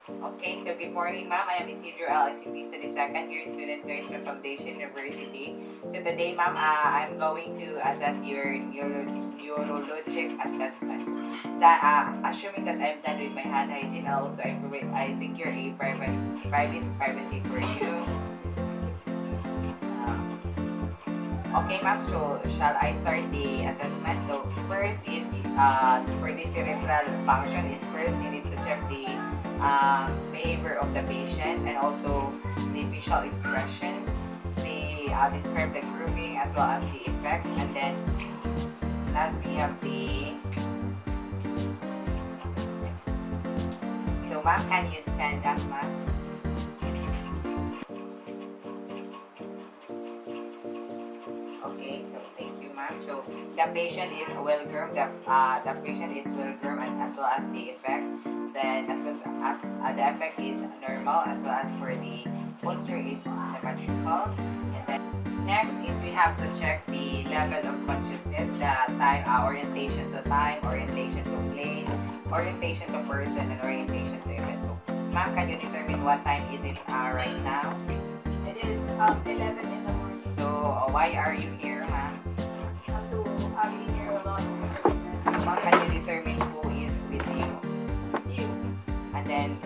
Okay, so good morning, ma'am. I am Isidro LICT Study Second Year Student Nurse from Foundation University. So today, ma'am, I'm going to assess your neurologic assessment. That assuming that I'm done with my hand hygiene, also I secure a private privacy for you. Okay, ma'am. So shall I start the assessment? So first is for the cerebral function is first you need to check the behavior of the patient and also the facial expressions. The describe the grooming as well as the effects, and then last we have the. So ma'am, can you stand up, ma'am? Okay, so thank you, ma'am. So the patient is well groomed. The patient is well groomed, and as well as the effect. Then as well as the effect is normal, as well as for the posture is symmetrical. And then next is we have to check the level of consciousness, the time, orientation to time, orientation to place, orientation to person, and orientation to event. So, ma'am, can you determine what time is it right now? It is 11 in the morning. So, why are you here, ma'am? To having neurologic. So, ma'am, can you determine who is with you? You. And then,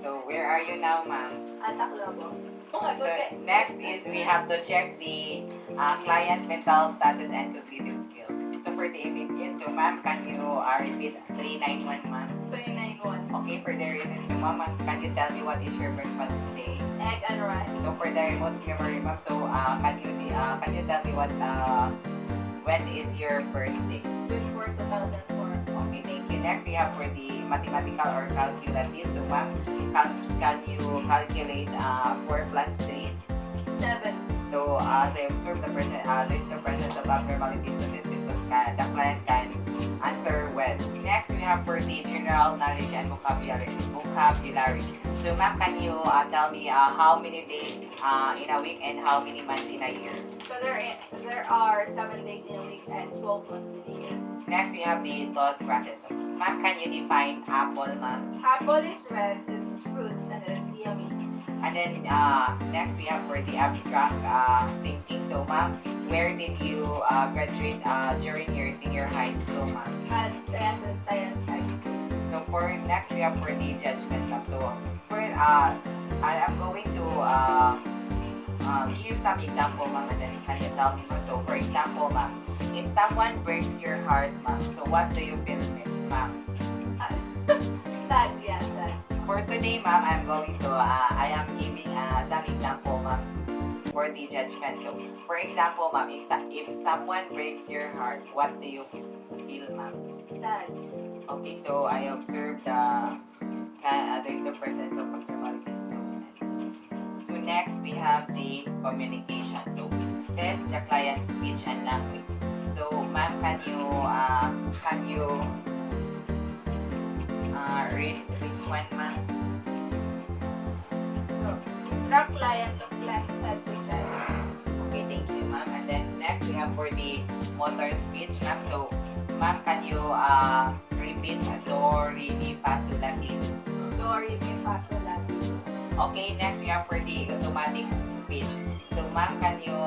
so where are you now, ma'am? Tacloban. So, next is we have to check the client mental status and cognitive skills. So, for the immediate, so ma'am, can you repeat 391, ma'am? 391. Okay, for the reason, so ma'am, can you tell me what is your breakfast today? Egg and rice. So, for the remote memory, ma'am, so can you tell me what when is your birthday? June 4, 2004. Okay, thank you. Next, we have for the mathematical or calculative. So, ma'am, can you calculate 4 plus 3? 7. So, as I observe there's no presence of abnormalities to this because the client can answer well. Next, we have for the general knowledge and vocabulary. So, ma'am, can you tell me how many days in a week and how many months in a year? So there are 7 days in a week and 12 months in a year. Next, we have the thought process. So, ma'am, can you define apple, ma'am? Apple is red, it's fruit, and it's yummy. And then next we have for the abstract thinking. So, ma'am, where did you graduate during your senior high school, ma'am? At Science High School. So for next we have for the judgment, ma'am. So for I am going to give some example, ma'am, and then can you tell me, ma'am? So for example, ma'am, if someone breaks your heart, ma'am, so what do you feel, ma'am? Sad, yeah, sad. For today, ma'am, I am giving some example, ma'am, for the judgment. So, for example, ma'am, if someone breaks your heart, what do you feel, ma'am? Sad. Okay, so I observed there's the presence of abnormalities. So next, we have the communication. So, test the client's speech and language. So, ma'am, can you read this one, ma'am? So, instruct client to flex head to chest. Okay, thank you, ma'am. And then next we have for the motor speech, ma'am. So, ma'am, can you repeat do, re, mi, fa, sol, la, ti? Do, re, mi, fa, sol, la, ti. Okay, next we have for the automatic speech. So, ma'am, can you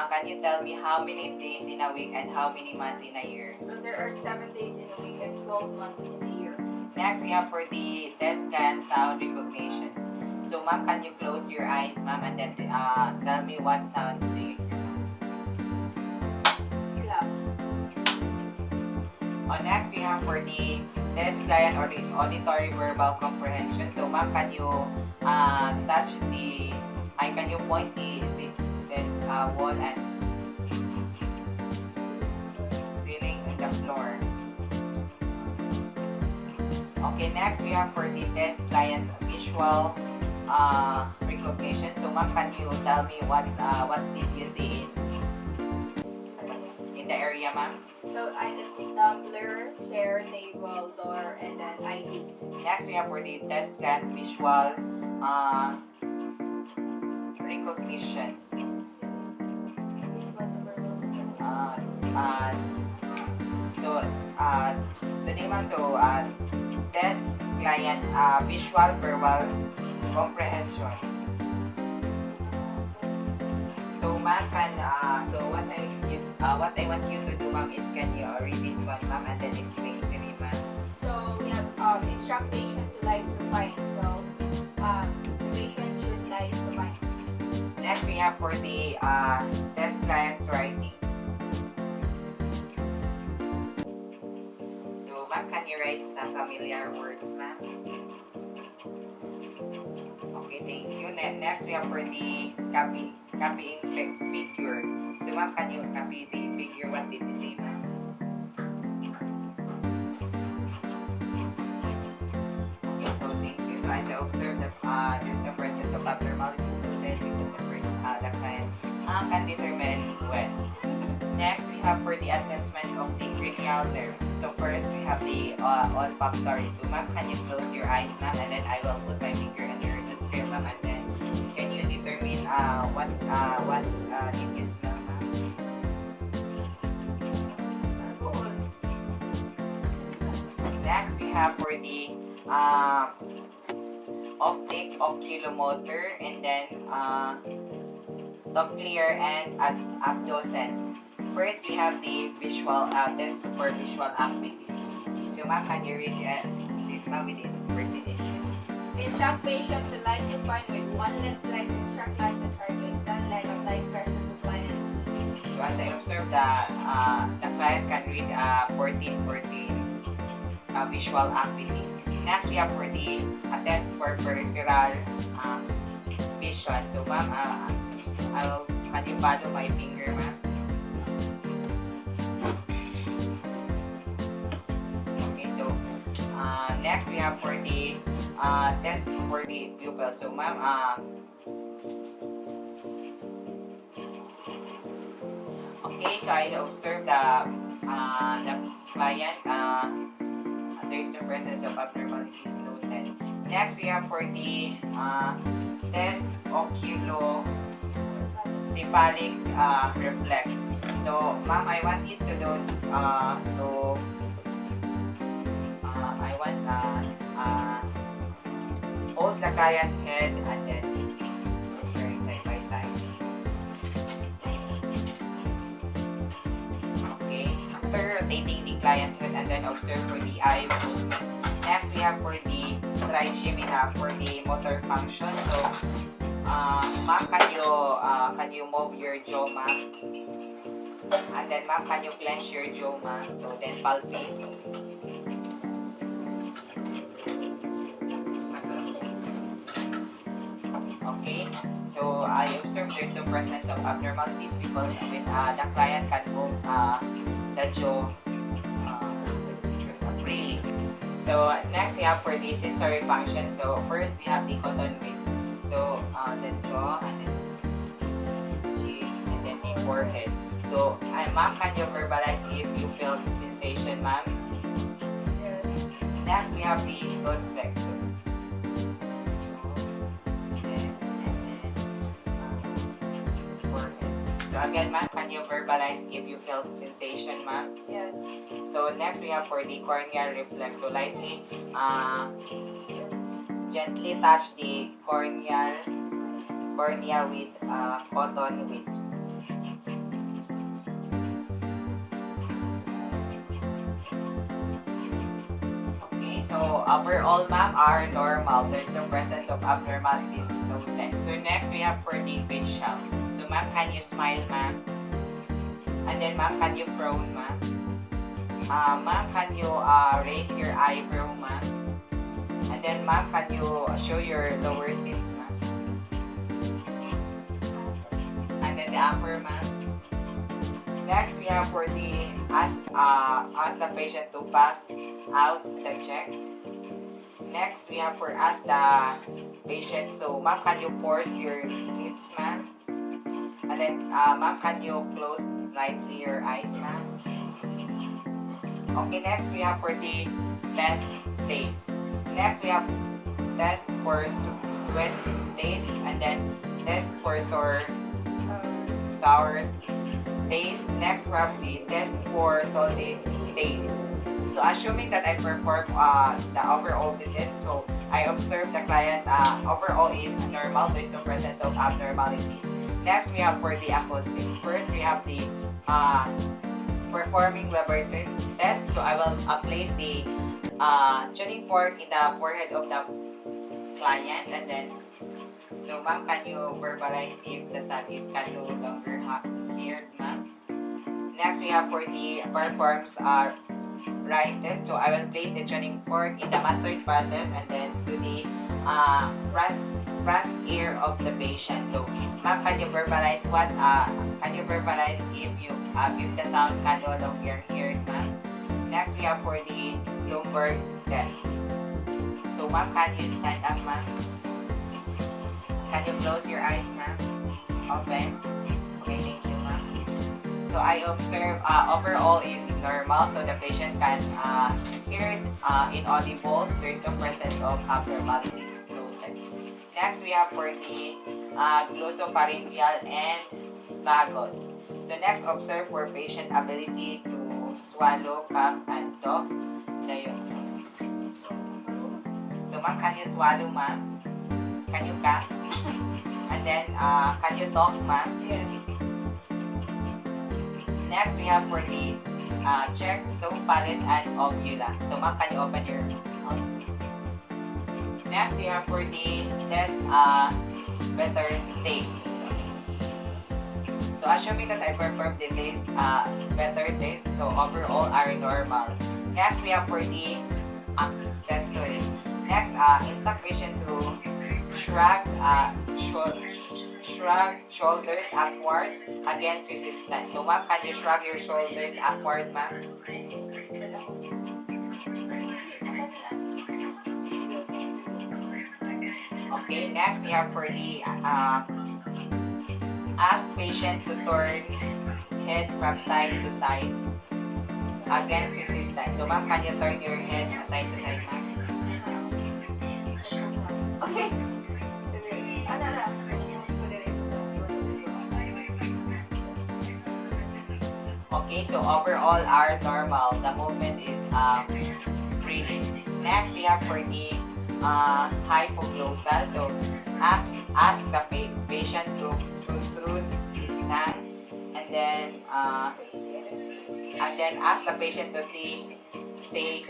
can you tell me how many days in a week and how many months in a year? So there are 7 days in a week and 12 months in a year. Next, we have for the test and sound recognitions. So, ma'am, can you close your eyes, ma'am, and then tell me what sound do you hear? Clap. Next, we have for the test client or the auditory verbal comprehension. So, ma'am, can you can you point the wall and ceiling in the floor? Okay, next we have for the test client's visual recognition. So, ma'am, can you tell me what did you see in the area, ma'am? So I can see tumbler, chair, table, door, and then ID. Next, we have for the test client visual recognitions. today, ma'am, so, test client visual verbal comprehension. So, ma'am, what I want you to do, ma'am, is can you read this one, ma'am, and then explain to me, ma'am. So we have instruct patient to lie supine. So the patient should lie supine. Next, we have for the test client's writing. So, ma'am, can you write some familiar words, ma'am? Okay, thank you. Next, we have for the copying figure. So, ma'am, can you copy the figure? What did you say, ma'am? Okay, so thank you. So, as I observed that there's a presence of abnormalities noted because the client can determine when. Next, we have for the assessment of the cranial nerves. So first, we have the olfactory. So ma'am, can you close your eyes, ma'am, and then I will put my finger under your nostril, ma'am, and then can you determine what did you smell, ma'am? Next, we have for the optic, oculomotor, and then cochlear and abducens. First, we have the visual test for visual acuity. So, ma'am, can you read it, ma'am, with interpretations? Instruct patient to lie supine with one leg flex. Instruct client to try to extend leg. Applies pressure to client's knee. So, as I observed, the client can read 14 visual acuity. Next, we have for the test for peripheral vision. So, ma'am, can you follow my finger, ma'am? Okay, so next we have for the test for the pupil. So, ma'am, okay, so I observed the client. There is no presence of abnormalities noted. Next, we have for the test oculocephalic reflex. So, ma'am, I want you to do hold the client head and then turn side by side. Okay, after rotating the client head and then observe for the eye movement. Next, we have for the trigemina for the motor function. So, ma'am, can you move your jaw, ma'am? And then, ma'am, can you clench your jaw, ma'am? So then palpate. Okay, so I observed there's no presence of abnormalities because with the client can move the jaw freely. So next we have for the sensory function. So first we have the cotton waist. So the jaw and then cheeks and then the forehead. So ma'am, can you verbalize if you feel the sensation, ma'am? Yes. Next we have the blood vector. So again, ma'am, can you verbalize if you feel sensation, ma'am? Yes. So next we have for the corneal reflex. So lightly, gently touch the cornea with cotton wisp. Okay, so overall, ma'am, are normal. There's no presence of abnormalities noted. So next we have for the facial. So ma'am, can you smile, ma'am? And then ma'am, can you frown, ma'am? Ma'am, can you raise your eyebrow, ma'am? And then ma'am, can you show your lower teeth, ma'am? And then the upper, ma'am. Next, we have for the ask the patient to puff out the check. Next, we have for ask the patient. So, ma'am, can you force your lips, ma'am? And then, ma'am, can you close lightly your eyes, ma'am? Okay, next we have for the test taste. Next, we have test for sweet taste and then test for sour taste. Next, we have the test for salty taste. So assuming that I perform the overall test, so I observe the client overall is normal, there is no presence of abnormalities. Next, we have for the acoustic. First, we have the performing laboratory test. So I will place the tuning fork in the forehead of the client, and then, so ma'am, can you verbalize if the sound is can no longer heard, ma'am? Next, we have for the performs right test. So I will place the tuning fork in the mastoid process and then to the front ear of the patient. So ma'am, can you verbalize if the sound can no longer heard, ma'am? Next, we have for the lumbar test. So ma'am, can you stand up, ma'am? Can you close your eyes, ma'am? Open. Okay, thank you, ma'am. So I observe overall is normal, so the patient can hear inaudibles. There is no presence of abnormalities noted. Next, we have for the glossopharyngeal and vagus. So next, observe for patient ability to swallow, cough, and talk. So ma'am, can you swallow, ma'am? Can you cough? And then, can you talk, ma'am? Yes. Next, we have for the check, so palate and uvula. So ma'am, can you open your mouth? Next, we have for the test better taste. So assuming that I perform the taste better taste, so overall are normal. Next, we have for the accessory. Next, instruct patient to shrug shoulders upward against resistance. So ma'am, can you shrug your shoulders upward, ma'am? Okay, next we have for the ask patient to turn head from side to side against resistance. So ma'am, can you turn your head side to side, ma'am? Okay. Okay, so overall are normal. The movement is freely. Next, we have for the hypoglossal. So ask the patient to protrude his tongue, and then ask the patient to say the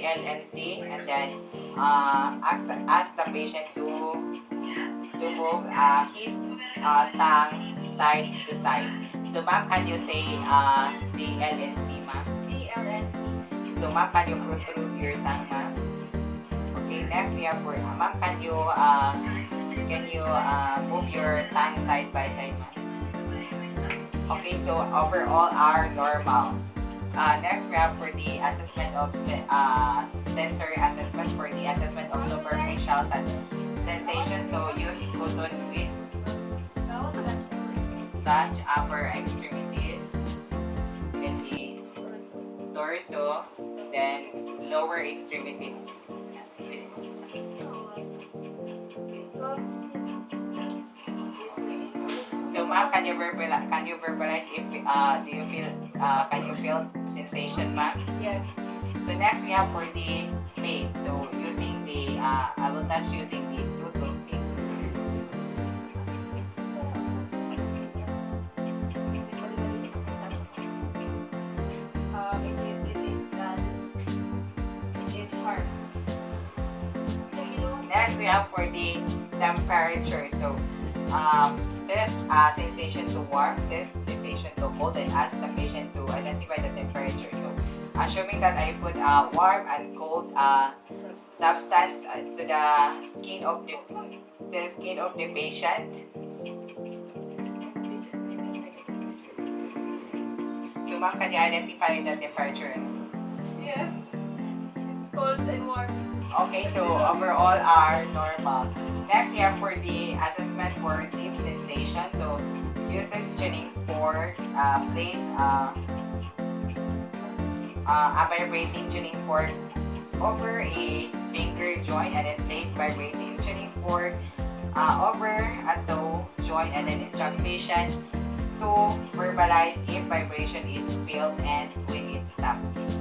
L and T, and then ask the patient to move his tongue side to side. So ma'am, can you say the L and T, ma'am? So ma'am, can you protrude your tongue, ma'am? Okay, next we have for ma'am, can you move your tongue side by side, ma'am? Okay, so overall are normal. Next we have for the assessment of sensory assessment for the assessment of superficial sensation. So use button with touch upper extremities, then the torso, then lower extremities. So ma'am, can you verbalize if do you feel can you feel sensation, ma'am? Yes. So next we have for the pain. So using the I will touch using the Bluetooth pain. Next we have for the temperature. So test sensation to warm, test sensation to cold, and ask the patient to identify the temperature. So assuming that I put warm and cold substance to the skin of the patient. So ma'am, can you identify the temperature? Yes. It's cold and warm. Okay, so overall are normal. Next, we have for the assessment for deep sensation. So uses tuning fork, place a vibrating tuning fork over a finger joint, and then place vibrating tuning fork over a toe joint, and then instruct patient to verbalize if vibration is felt and when it stops.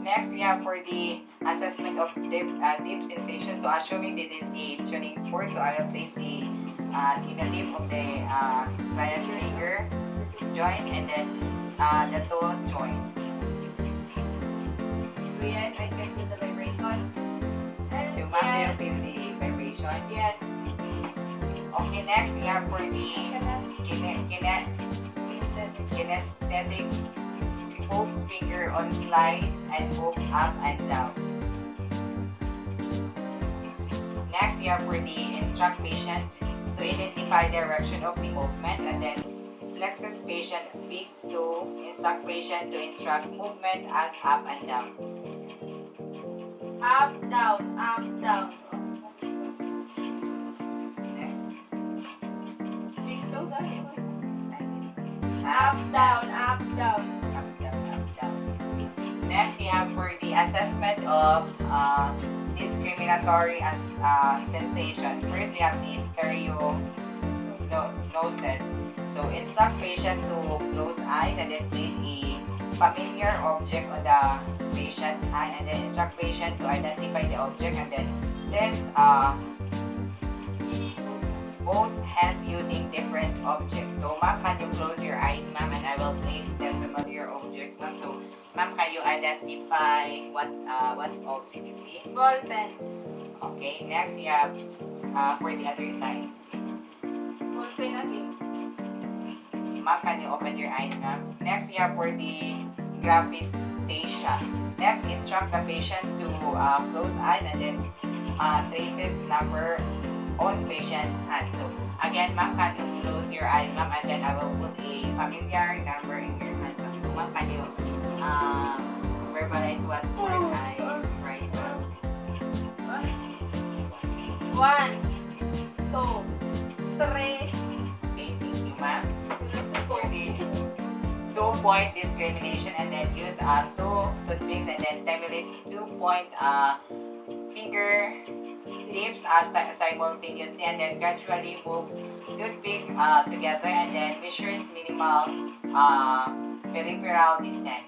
Next, we have for the assessment of deep sensation. So assuming this is the tuning fork, so I will place the in the tip of the client finger joint and then the toe joint. So yes, I can feel the vibration. And So ma'am, do you yes, feel the vibration? yes. Okay, next we have for the kinesthetic. Hold finger on slides and move up and down. Next, you have for the instruct patient to identify direction of the movement and then flexes patient beak to instruct patient to instruct movement as up and down. Up, down, up, down. Next. Big toe, dali mo. Up, Up, down, up, down. up, down, up, down. Next, you have for the assessment of discriminatory sensation. First, we have the noses. So, instruct patient to close eyes and then place a familiar object on the patient's eye and then instruct patient to identify the object and then test both hands using different objects. So, ma'am, can you close your eyes, ma'am, and I will place the familiar object, ma'am. So, ma'am, can you identify what object is this? Ball pen. Okay, next we have for the other side. Ball pen again. Ma'am, can you open your eyes, ma'am? Next we have for the graphesthesia. Next, instruct the patient to close eyes and then traces number on patient hand. So, again, ma'am, can you close your eyes, ma'am, and then I will put a familiar number in your hand, ma'am. So, ma'am, can you verbalize what word I write, ma'am? 1, 2, 3. Okay, thank you, ma'am. For the 2-point discrimination and then use 2 toothpicks and then stimulate 2-point finger tips simultaneously and then gradually moves toothpick together and then measures minimal peripheral distance.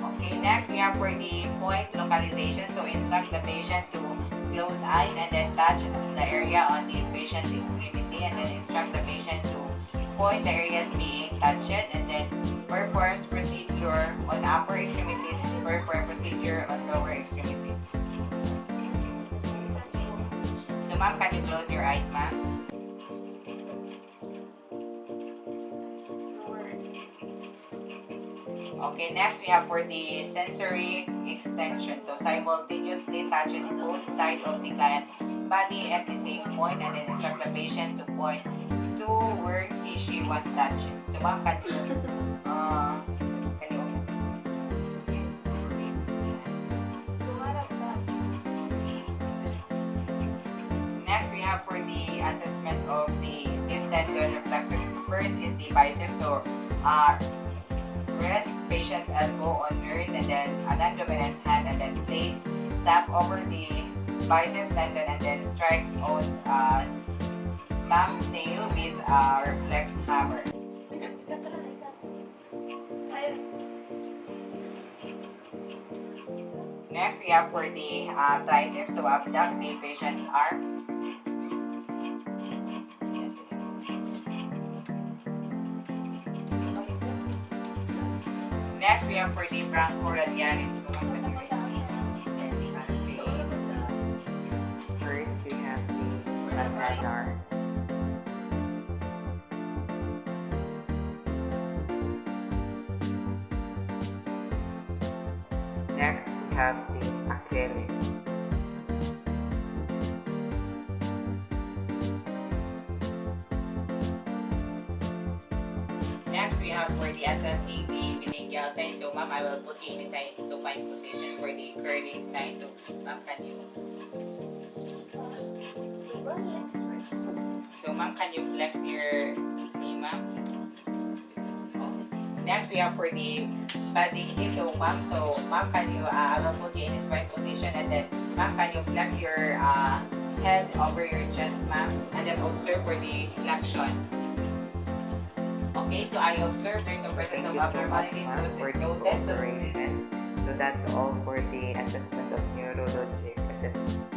Okay, next we have for the point localization. So instruct the patient to close eyes and then touch the area on the patient's extremity and then instruct the patient to point the areas being touched and then performs procedure on upper extremities, perform procedure on lower extremities. So ma'am, can you close your eyes, ma'am? Okay, next we have for the sensory extension. So simultaneously touches both sides of the client body at the same point and then instruct the patient to point to where she was touching. So ma'am, can you next we have for the assessment of the deep tendon reflexes. First is the bicep. So rest patient's elbow on nurse and then a non-dominant hand and then place tap over the bicep tendon and then strikes on thumb nail with a reflex hammer. Next we have for the triceps. So abduct the patient's arms. Next, we have for the brachioradialis. So, first, we have the plantar. Next, we have the Achilles. Next, we have for the assessing the meningeal sign. So, ma'am, I will put you in the supine position for the curling sign. So, ma'am, can you? So, ma'am, can you flex your knee, ma'am? Next, we have for the basicity. So, ma'am, can you? I will put you in the spine position, and then, ma'am, can you flex your head over your chest, ma'am, and then observe for the flexion. Okay, so I observed there's no presence of abnormalities for the noted. So operations. So that's all for the assessment of neurologic assessment.